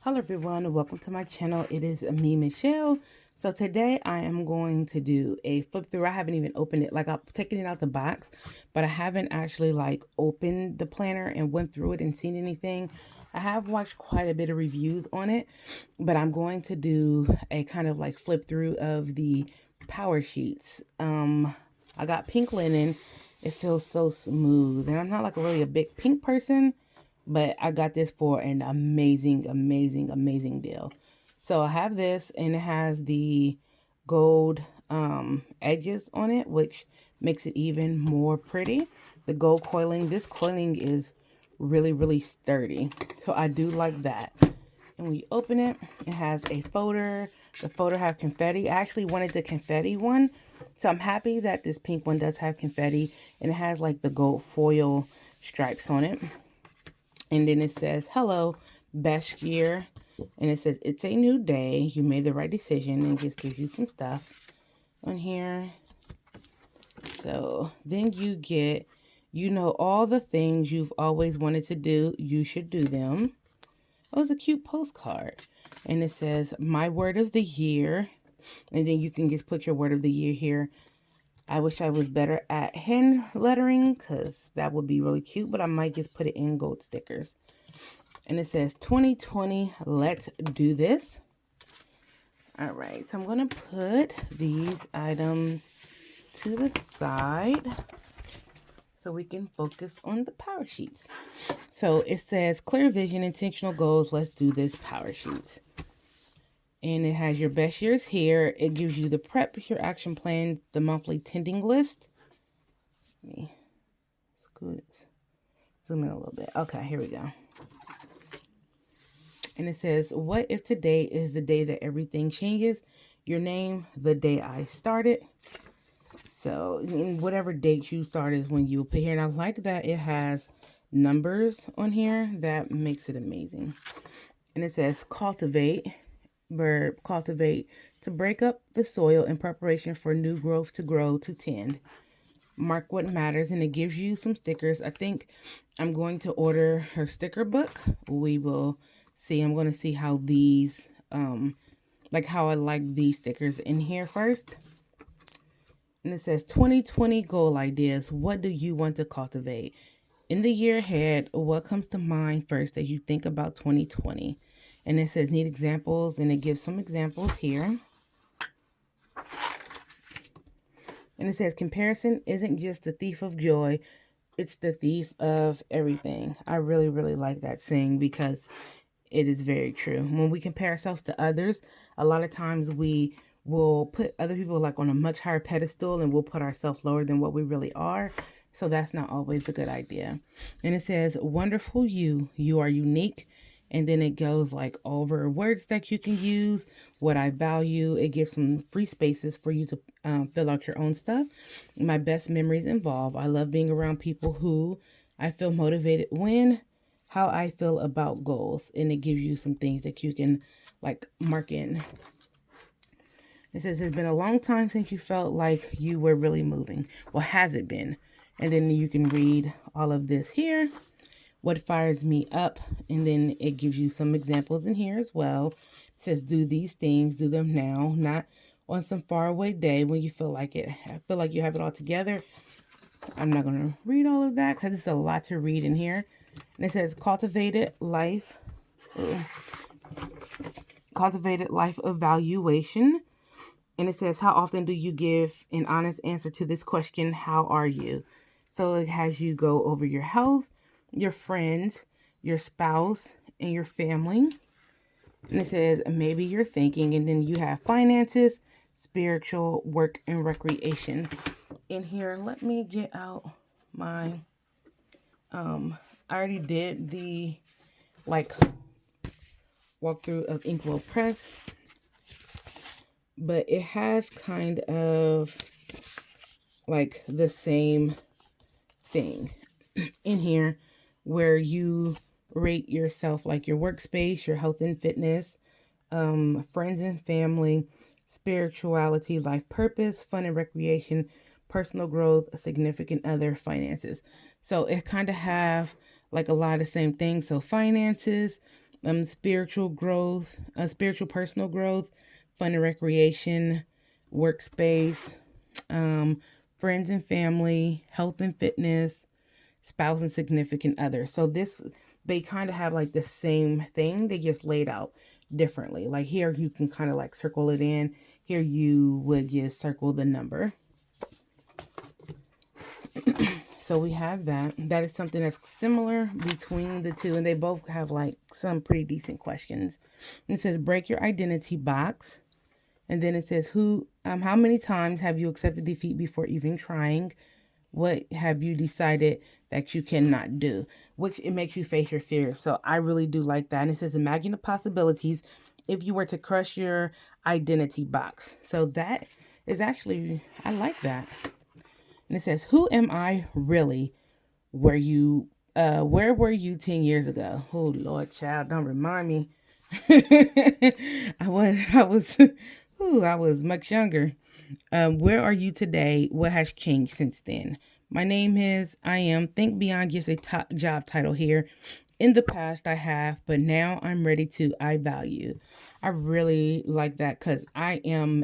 Hello everyone, welcome to my channel. It is me, Michelle. So today I am going to do a flip through. I haven't even opened it. Like, I'm taking it out the box, but I haven't actually opened the planner and went through it and seen anything. I have watched quite a bit of reviews on it, but I'm going to do a kind of like flip through of the Powersheets. I got pink linen. It feels so smooth, and I'm not like really a big pink person, but I got this for an amazing deal. So I have this, and it has the gold edges on it, which makes it even more pretty. The gold coiling, this coiling is really sturdy, so I do like that. And when you open it, it has a folder. The folder have confetti. I actually wanted the confetti one, so I'm happy that this pink one does have confetti, and it has like the gold foil stripes on it. And then it says, hello, best year. And it says, it's a new day. You made the right decision. And just gives you some stuff on here. So then you get, all the things you've always wanted to do. You should do them. Oh, it's a cute postcard. And it says, my word of the year. And then you can just put your word of the year here. I wish I was better at hand lettering, because that would be really cute, but I might just put it in gold stickers. And it says 2020, let's do this. All right, so I'm going to put these items to the side so we can focus on the Powersheets. So it says clear vision, intentional goals, let's do this Powersheets. And it has your best years here. It gives you the prep, your action plan, the monthly tending list. Let me zoom in a little bit. Okay, here we go. And it says, what if today is the day that everything changes? Your name, the day I started. So whatever date you start is when you put here. And I like that it has numbers on here. That makes it amazing. And it says cultivate. Verb cultivate, to break up the soil in preparation for new growth, to grow, to tend. Mark what matters, and it gives you some stickers. I think I'm going to order her sticker book. We will see. I'm going to see how these, how I like these stickers in here first. And it says 2020 goal ideas. What do you want to cultivate? In the year ahead, what comes to mind first as you think about 2020? And it says need examples, and it gives some examples here. And it says comparison isn't just the thief of joy, it's the thief of everything. I really like that saying, because it is very true. When we compare ourselves to others, a lot of times we will put other people like on a much higher pedestal, and we'll put ourselves lower than what we really are. So that's not always a good idea. And it says, wonderful you are unique. And then it goes like over words that you can use, what I value. It gives some free spaces for you to fill out your own stuff. My best memories involve, I love being around people who I feel motivated when, how I feel about goals. And it gives you some things that you can like mark in. It says, it's been a long time since you felt like you were really moving. Well, has it been? And then you can read all of this here. What fires me up, and then it gives you some examples in here as well. It says do these things, do them now, not on some faraway day when you feel like it. I feel like you have it all together. I'm not going to read all of that because it's a lot to read in here. And it says cultivated life evaluation. And it says, how often do you give an honest answer to this question? How are you? So it has you go over your health, your friends, your spouse, and your family. And it says, maybe you're thinking, and then you have finances, spiritual, work, and recreation. In here, let me get out my, I already did the, walkthrough of Inkflow Press. But it has kind of, the same thing in here, where you rate yourself, like your workspace, your health and fitness, friends and family, spirituality, life purpose, fun and recreation, personal growth, a significant other, finances. So it kind of have a lot of the same things. So finances, spiritual growth, spiritual personal growth, fun and recreation, workspace, um, friends and family, health and fitness, spouse and significant other. So this, they kind of have like the same thing, they just laid out differently. Like here you can kind of like circle it in. Here you would just circle the number. So we have that. That is something that's similar between the two, and they both have like some pretty decent questions. It says break your identity box. And then it says how many times have you accepted defeat before even trying? What have you decided that you cannot do? Which it makes you face your fears. So I really do like that. And it says imagine the possibilities if you were to crush your identity box. So that is actually, I like that. And it says, who am I really? Where were you 10 years ago? Oh Lord, child, don't remind me. I was much younger. Where are you today? What has changed since then? My name is, I am, think beyond just a top job title here. In the past, I have, but now I'm ready to, I value. I really like that because I am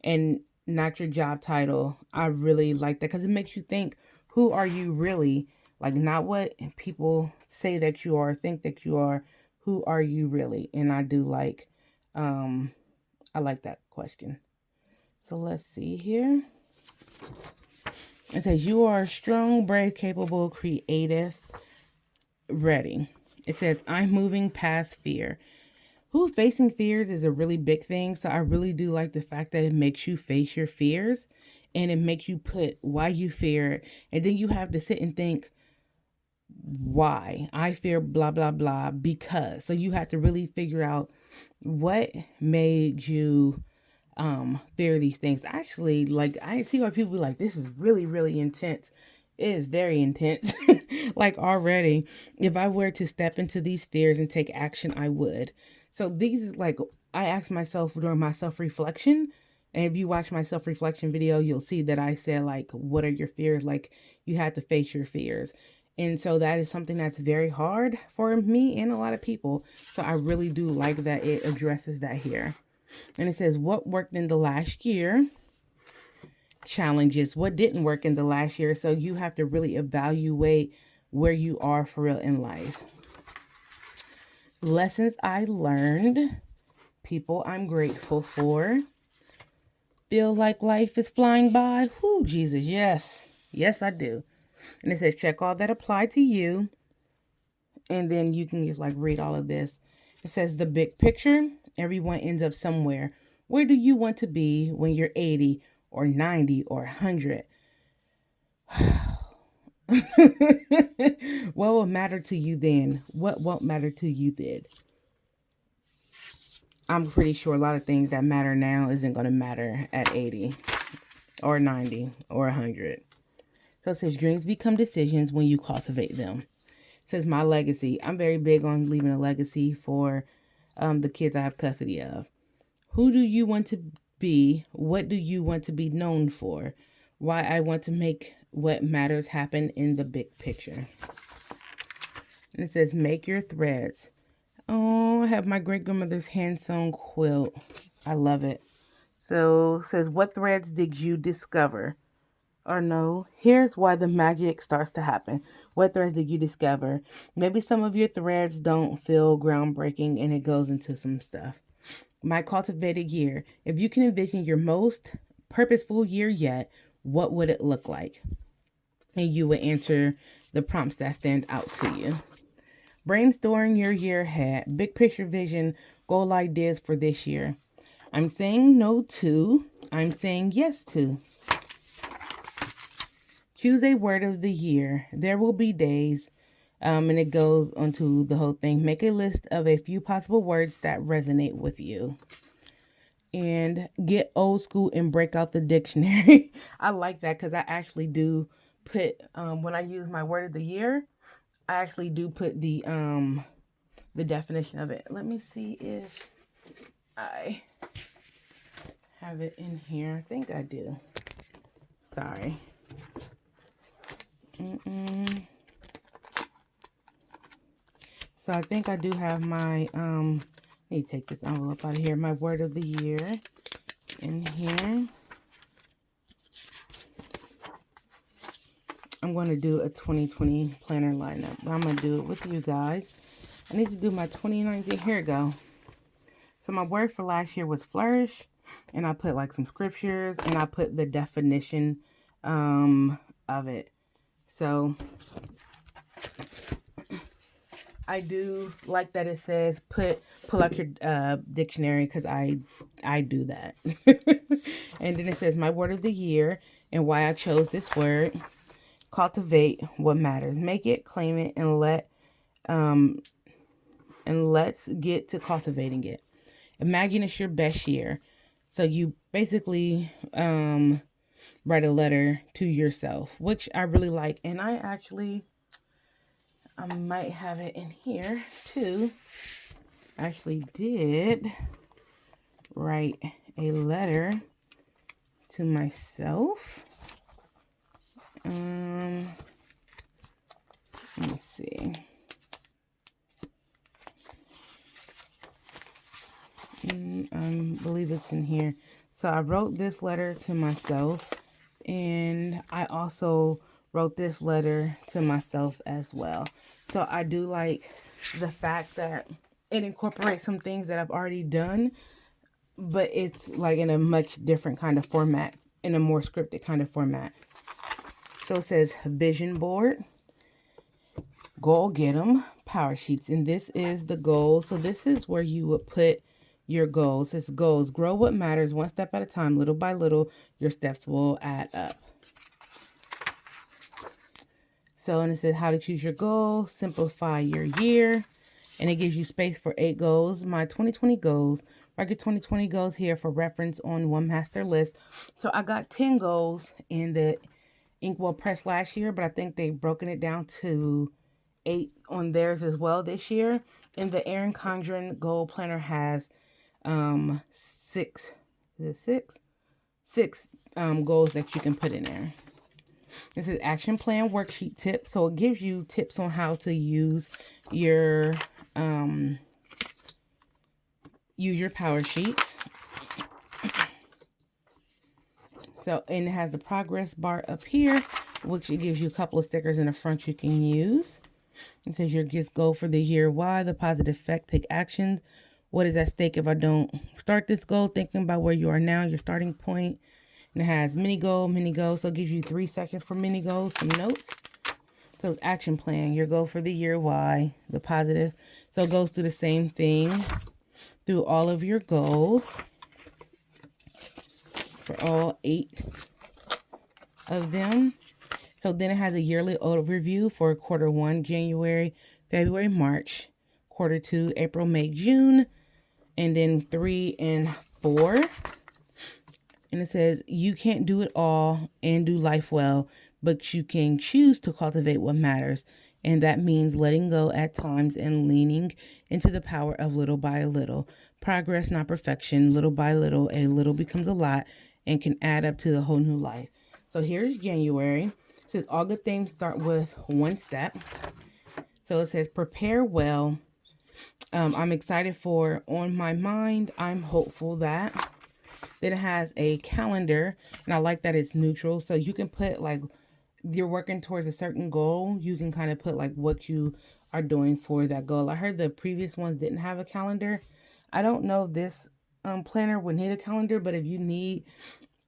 and not your job title. I really like that because it makes you think, who are you really? Like, not what people say that you are, think that you are. Who are you really? And I like that question. So let's see here. It says you are strong, brave, capable, creative, ready. It says I'm moving past fear. Facing fears is a really big thing. So I really do like the fact that it makes you face your fears and it makes you put why you fear it. And then you have to sit and think, why I fear blah blah blah because. So you have to really figure out what made you fear these things. Actually, like I see why people be like, this is really, really intense. It is very intense. Like already, if I were to step into these fears and take action, I would. So these is like I asked myself during my self-reflection. And if you watch my self-reflection video, you'll see that I said like, what are your fears? Like you had to face your fears. And so that is something that's very hard for me and a lot of people. So I really do like that it addresses that here. And it says, what worked in the last year? Challenges. What didn't work in the last year? So you have to really evaluate where you are for real in life. Lessons I learned. People I'm grateful for. Feel like life is flying by. Whoo, Jesus, yes. Yes, I do. And it says, check all that apply to you. And then you can just like read all of this. It says the big picture. Everyone ends up somewhere. Where do you want to be when you're 80 or 90 or 100? What will matter to you then? What won't matter to you then? I'm pretty sure a lot of things that matter now isn't going to matter at 80 or 90 or 100. So it says dreams become decisions when you cultivate them. It says my legacy. I'm very big on leaving a legacy for the kids I have custody of. Who do you want to be? What do you want to be known for? Why I want to make what matters happen in the big picture. And it says make your threads. Oh, I have my great grandmother's hand sewn quilt. I love it. So it says what threads did you discover? Or no, here's why the magic starts to happen. What threads did you discover? Maybe some of your threads don't feel groundbreaking and it goes into some stuff. My cultivated year. If you can envision your most purposeful year yet, what would it look like? And you would answer the prompts that stand out to you. Brainstorm your year ahead. Big picture vision, goal ideas for this year. I'm saying no to. I'm saying yes to. Choose a word of the year. There will be days, and it goes onto the whole thing. Make a list of a few possible words that resonate with you. And get old school and break out the dictionary. I like that because I actually do put, when I use my word of the year, I actually do put the definition of it. Let me see if I have it in here. I think I do. Sorry. So I think I do have my, let me take this envelope out of here, my word of the year in here. I'm going to do a 2020 planner lineup. I'm going to do it with you guys. I need to do my 2019. Here we go. So my word for last year was flourish. And I put like some scriptures. And I put the definition of it. So I do like that it says pull out your dictionary, because I do that. And then it says my word of the year and why I chose this word. Cultivate what matters. Make it, claim it, and let's get to cultivating it. Imagine it's your best year. So you basically write a letter to yourself, which I really like. And I might have it in here too. I actually did write a letter to myself. Let me see. I believe it's in here. So I wrote this letter to myself, and I also wrote this letter to myself as well. So I do like the fact that it incorporates some things that I've already done, but it's like in a much different kind of format, in a more scripted kind of format. So it says vision board, goal get 'em, power sheets. And this is the goal. So this is where you would put your goals. It's goals. Grow what matters one step at a time. Little by little, your steps will add up. So, and it says how to choose your goal, simplify your year. And it gives you space for 8 goals. My 2020 goals. I get 2020 goals here for reference on One Master List. So I got 10 goals in the Inkwell Press last year, but I think they've broken it down to 8 on theirs as well this year. And the Erin Condren Goal Planner has 6 goals that you can put in there. This is action plan worksheet tips. So it gives you tips on how to use your power sheets. So, and it has the progress bar up here, which it gives you a couple of stickers in the front you can use. It says your just goal for the year. Why? The positive effect. Take actions. What is at stake if I don't start this goal? Thinking about where you are now, your starting point. And it has mini goal. So it gives you 3 seconds for mini goals, some notes. So it's action plan, your goal for the year. Why? The positive. So it goes through the same thing through all of your goals for all 8 of them. So then it has a yearly overview for quarter 1, January, February, March, quarter 2, April, May, June, and then 3 and 4. And it says you can't do it all and do life well, but you can choose to cultivate what matters. And that means letting go at times and leaning into the power of little by little. Progress, not perfection. Little by little, a little becomes a lot and can add up to a whole new life. So here's January. It says all good things start with one step. So it says prepare well. I'm excited for on my mind. I'm hopeful that. Then it has a calendar, and I like that it's neutral. So you can put like you're working towards a certain goal. You can kind of put like what you are doing for that goal. I heard the previous ones didn't have a calendar. I don't know if this planner would need a calendar, but if you need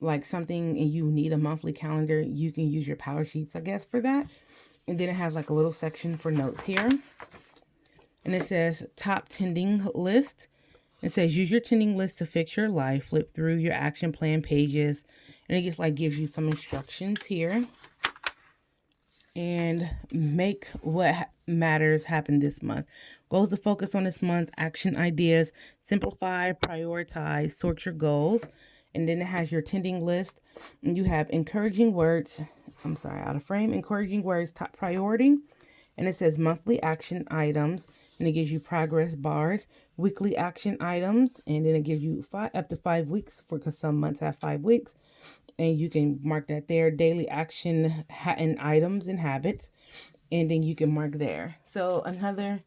like something and you need a monthly calendar, you can use your power sheets, I guess, for that. And then it has like a little section for notes here. And it says top tending list. It says use your tending list to fix your life. Flip through your action plan pages. And it just like gives you some instructions here. And make what matters happen this month. Goals to focus on this month. Action ideas. Simplify, prioritize, sort your goals. And then it has your tending list. And you have encouraging words. I'm sorry, out of frame. Encouraging words, top priority. And it says monthly action items. And it gives you progress bars, weekly action items. And then it gives you up to 5 weeks because some months have 5 weeks. And you can mark that there. Daily action and items and habits. And then you can mark there. So another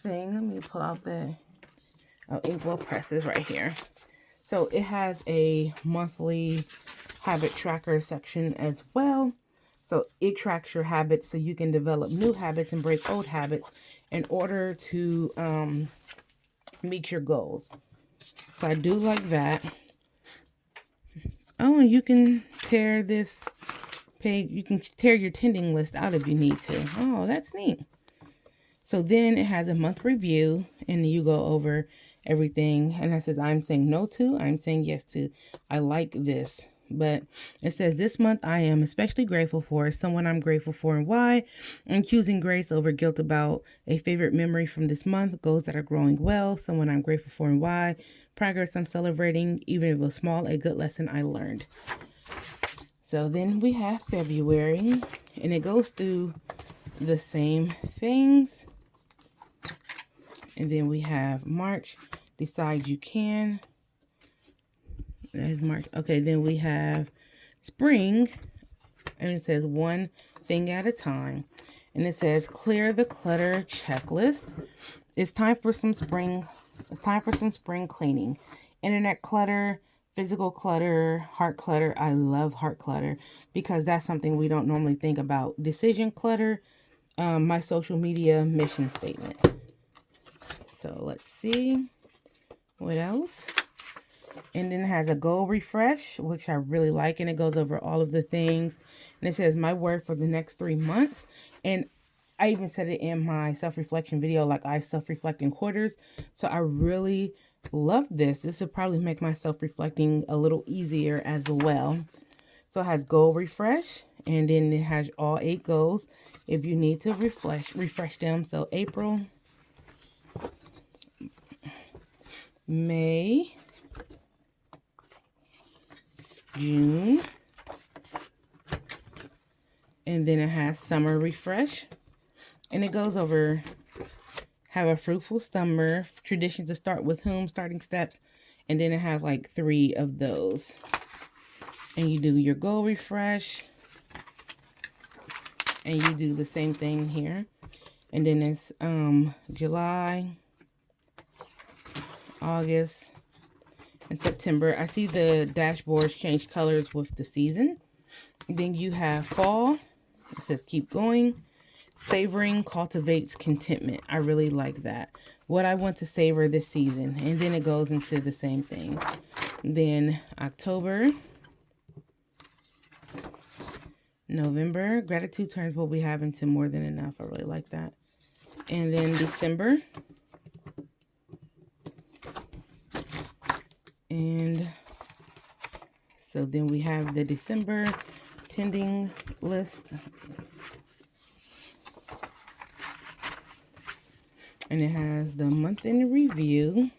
thing, let me pull out the Inkwell presses right here. So it has a monthly habit tracker section as well. So it tracks your habits so you can develop new habits and break old habits in order to meet your goals. So I do like that. Oh, and you can tear this page, you can tear your tending list out if you need to. Oh, that's neat. So then it has a month review, and you go over everything. And it says, I'm saying no to, I'm saying yes to. I like this. But it says, this month I am especially grateful for someone I'm grateful for and why. I'm choosing grace over guilt about a favorite memory from this month, goals that are growing well, someone I'm grateful for and why, progress I'm celebrating, even if it was small, a good lesson I learned. So then we have February, and it goes through the same things. And then we have March, decide you can. That is March. Okay, then we have spring, and it says one thing at a time. And it says clear the clutter checklist. It's time for some spring. It's time for some spring cleaning. Internet clutter, physical clutter, heart clutter. I love heart clutter because that's something we don't normally think about. Decision clutter, my social media mission statement. So let's see what else. And then it has a goal refresh, which I really like. And it goes over all of the things. And it says my word for the next 3 months. And I even said it in my self-reflection video, like I self-reflect in quarters. So I really love this. This will probably make my self-reflecting a little easier as well. So it has goal refresh. And then it has all 8 goals if you need to refresh them. So April, May, June, and then it has summer refresh, and it goes over have a fruitful summer, traditions to start with whom, starting steps, and then it has like 3 of those. And you do your goal refresh, and you do the same thing here. And then it's July, August, and September. I see the dashboards change colors with the season. Then you have fall. It says keep going. Savoring cultivates contentment. I really like that. What I want to savor this season. And then it goes into the same thing. Then October, November. Gratitude turns what we have into more than enough. I really like that. And then December. And so then we have the December tending list. And it has the month in review.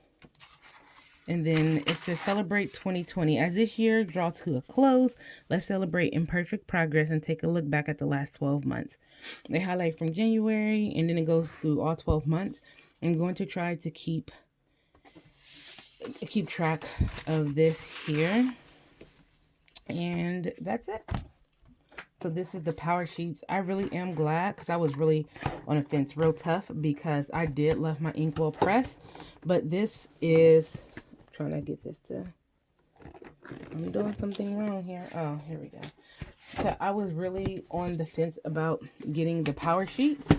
And then it says celebrate 2020. As this year draws to a close, let's celebrate imperfect progress and take a look back at the last 12 months. They highlight from January, and then it goes through all 12 months. I'm going to try to keep track of this here. And that's it. So this is the Powersheets. I really am glad because I was really on the fence, real tough, because I did love my Inkwell press. But this is, trying to get this to, I'm doing something wrong here. Oh, here we go. So I was really on the fence about getting the Powersheets,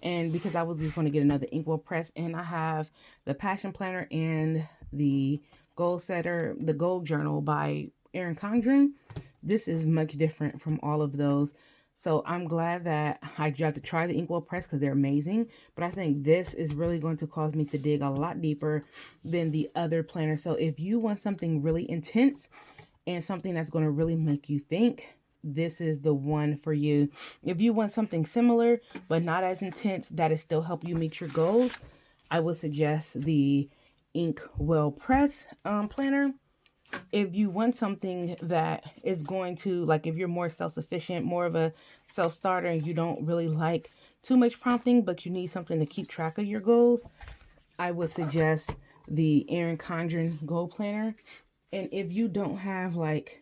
and because I was just going to get another Inkwell press, and I have the Passion Planner and the Goal Setter, the Goal Journal by Erin Condren. This is much different from all of those. So I'm glad that I got to try the Inkwell press because they're amazing. But I think this is really going to cause me to dig a lot deeper than the other planner. So if you want something really intense and something that's going to really make you think, this is the one for you. If you want something similar but not as intense that it still help you meet your goals, I would suggest the Inkwell press planner. If you want something that is going to, like, if you're more self-sufficient, more of a self-starter, and you don't really like too much prompting, but you need something to keep track of your goals, I would suggest the Erin Condren Goal Planner. And if you don't have, like,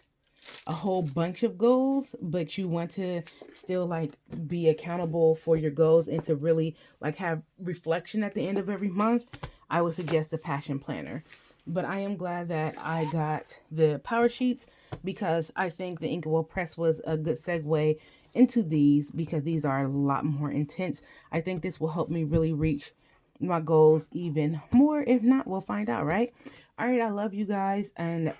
a whole bunch of goals, but you want to still like be accountable for your goals and to really like have reflection at the end of every month, I would suggest the Passion Planner. But I am glad that I got the Powersheets because I think the Inkable Press was a good segue into these because these are a lot more intense. I think this will help me really reach my goals even more. If not, we'll find out, right? All right, I love you guys, and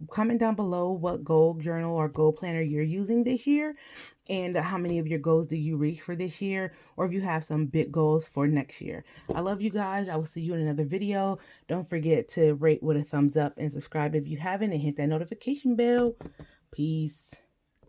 comment down below what goal journal or goal planner you're using this year and how many of your goals do you reach for this year, or if you have some big goals for next year. I love you guys. I will see you in another video. Don't forget to rate with a thumbs up and subscribe if you haven't, and hit that notification bell. Peace.